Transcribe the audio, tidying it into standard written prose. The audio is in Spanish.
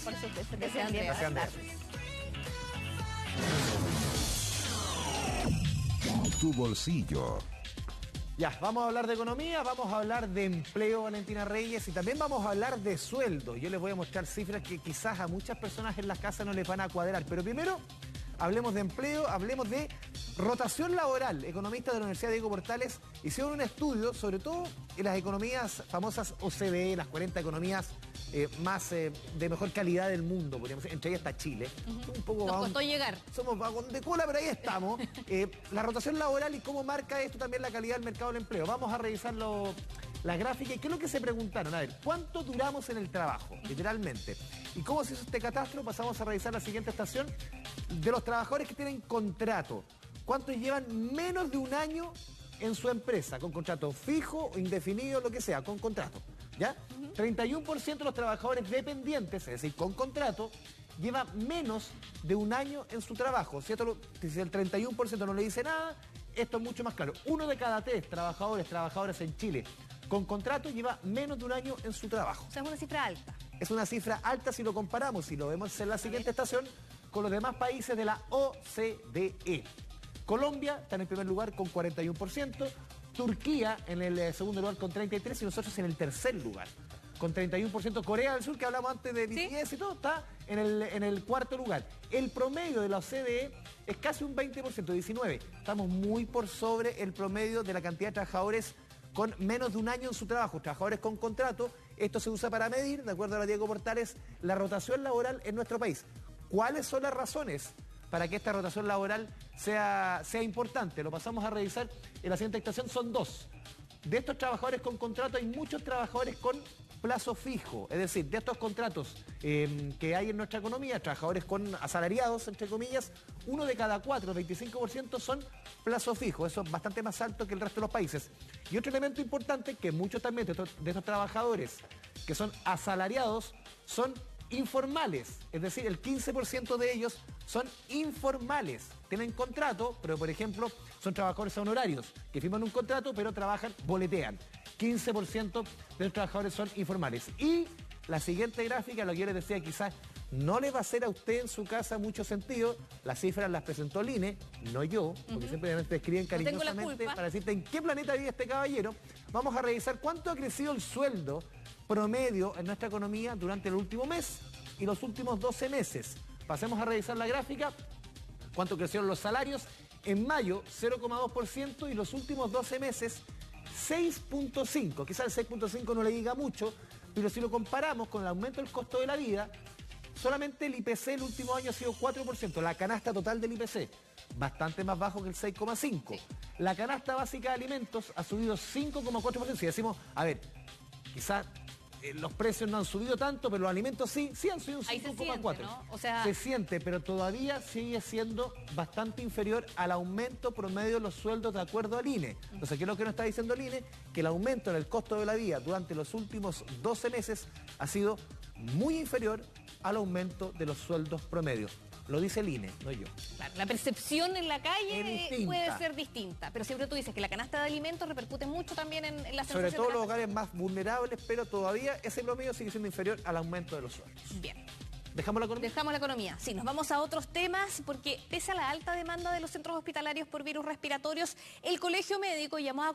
Por supuesto que Gracias, sean bien. Andrea. Buenas tardes. Tu bolsillo. Ya, vamos a hablar de economía, vamos a hablar de empleo, Valentina Reyes, y también vamos a hablar de sueldo. Yo les voy a mostrar cifras que quizás a muchas personas en las casas no les van a cuadrar. Pero primero, hablemos de empleo, hablemos de rotación laboral. Economistas de la Universidad Diego Portales hicieron un estudio, sobre todo en las economías famosas OCDE, las 40 economías más de mejor calidad del mundo, podríamos decir. Entre ellas está Chile. Un poco Nos costó llegar. Somos vagón de cola, pero ahí estamos. La rotación laboral y cómo marca esto también la calidad del mercado del empleo. Vamos a revisar las gráficas. ¿Qué es lo que se preguntaron? A ver, ¿cuánto duramos en el trabajo? Literalmente. ¿Y cómo se hizo este catastro? Pasamos a revisar la siguiente estación de los trabajadores que tienen contrato. ¿Cuántos llevan menos de un año en su empresa? Con contrato fijo, indefinido, lo que sea, con contrato. ¿Ya? 31% de los trabajadores dependientes, es decir, con contrato, lleva menos de un año en su trabajo. Si el 31% no le dice nada, esto es mucho más claro. 1 de cada 3 trabajadoras en Chile con contrato lleva menos de un año en su trabajo. O sea, es una cifra alta. Es una cifra alta si lo comparamos, si lo vemos en la siguiente estación, con los demás países de la OCDE. Colombia está en el primer lugar con 41%, Turquía en el segundo lugar con 33% y nosotros en el tercer lugar con 31%. Corea del Sur, que hablamos antes de BTS y todo, está en el cuarto lugar. El promedio de la OCDE es casi un 20%, 19%. Estamos muy por sobre el promedio de la cantidad de trabajadores con menos de un año en su trabajo, trabajadores con contrato. Esto se usa para medir, de acuerdo a la Diego Portales, la rotación laboral en nuestro país. ¿Cuáles son las razones para que esta rotación laboral sea importante? Lo pasamos a revisar en la siguiente estación. Son 2. De estos trabajadores con contrato hay muchos trabajadores con plazo fijo, es decir, de estos contratos que hay en nuestra economía, trabajadores con asalariados, entre comillas, 1 de cada 4, 25% son plazo fijo. Eso es bastante más alto que el resto de los países. Y otro elemento importante, que muchos también de estos trabajadores que son asalariados son informales, es decir, el 15% de ellos son informales, tienen contrato, pero por ejemplo son trabajadores honorarios que firman un contrato pero trabajan, boletean. 15% de los trabajadores son informales. Y la siguiente gráfica, lo que yo les decía, quizás no le va a hacer a usted en su casa mucho sentido. Las cifras las presentó el INE, no yo, porque siempre te escriben cariñosamente para decirte en qué planeta vive este caballero. Vamos a revisar cuánto ha crecido el sueldo promedio en nuestra economía durante el último mes y los últimos 12 meses. Pasemos a revisar la gráfica. ¿Cuánto crecieron los salarios? En mayo, 0,2% y los últimos 12 meses, 6,5%. Quizás el 6,5% no le diga mucho, pero si lo comparamos con el aumento del costo de la vida, solamente el IPC el último año ha sido 4%. La canasta total del IPC, bastante más bajo que el 6,5%. Sí. La canasta básica de alimentos ha subido 5,4%. Si decimos, a ver, quizás los precios no han subido tanto, pero los alimentos sí han subido un 5,4%. ¿No? O sea, se siente, pero todavía sigue siendo bastante inferior al aumento promedio de los sueldos de acuerdo al INE. Entonces, ¿qué es lo que nos está diciendo el INE? Que el aumento en el costo de la vida durante los últimos 12 meses ha sido muy inferior al aumento de los sueldos promedios. Lo dice el INE, no yo. Claro, la percepción en la calle puede ser distinta, pero siempre tú dices que la canasta de alimentos repercute mucho también en la sensación. Sobre todo los hogares más vulnerables, pero todavía ese promedio sigue siendo inferior al aumento de los sueldos. Bien. ¿Dejamos la economía? Dejamos la economía. Sí, nos vamos a otros temas porque pese a la alta demanda de los centros hospitalarios por virus respiratorios, el Colegio Médico llamó a